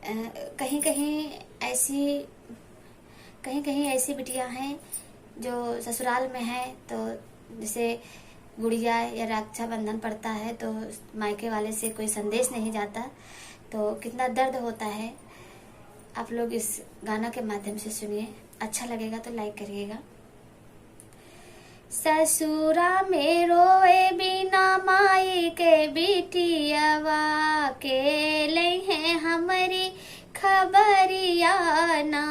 कहीं कहीं ऐसी बिटियां हैं जो ससुराल में है, तो जैसे गुड़िया या रक्षाबंधन पड़ता है तो मायके वाले से कोई संदेश नहीं जाता, तो कितना दर्द होता है। आप लोग इस गाना के माध्यम से सुनिए, अच्छा लगेगा तो लाइक करिएगा। ससुरा में रोए बिना माई के बिटियावा, के लई है हमारी खबरिया ना।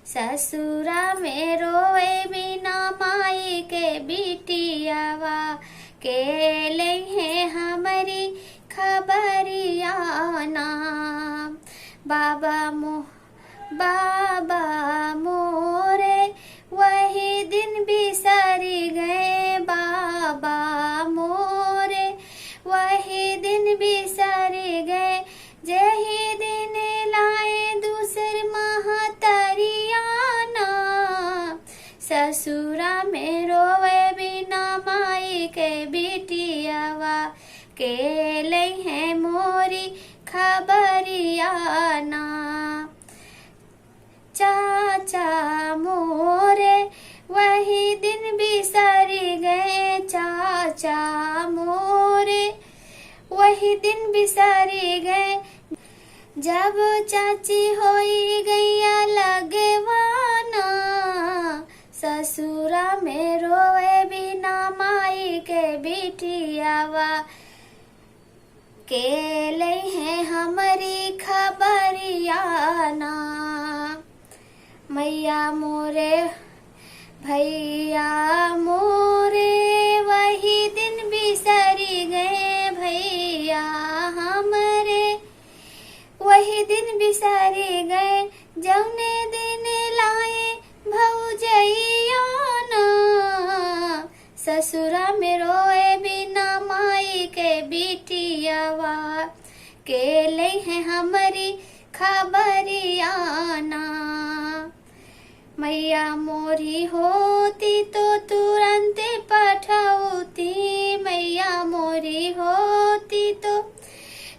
ससुरा में रोए बिना माई के बिटियावा, के लई है हमारी खबरिया ना। बाबा मोरे वही दिन बिसरी गए, बाबा मोरे वही दिन बिसरी गए, जही दिन लाए दूसर महतरिया ना। ससुरा में रोवे बिना माई के बिटियावा, के लई है मोरी खबरिया ना। चाचा मोरे वही दिन बिसरी गए, चाचा मोरे वही दिन बिसरी गए, जब चाची होई गैया लगवाना। ससुरा में रोए बिना माई के बिटियावा, के लई है हमारी खबरिया ना। मैया मोरे भैया मोरे वही दिन बिसरी गए, भैया हमरे वही दिन बिसरी गए, जौने दिन लाए भौजैया ना। ससुरा में रोए बिना माई के बिटियावा, के लई है हमारी खबरिया ना। मैया मोरी होती तो तुरंत पठाऊती, मैया मोरी होती तो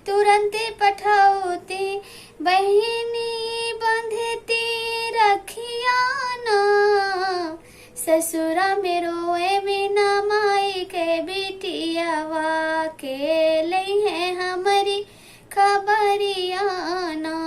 तुरंत पठाऊती, बहिनी बंधती रखिया ना। ससुरा में रोए बिना माई के बिटियावा, के लई है हमारी खबरिया ना।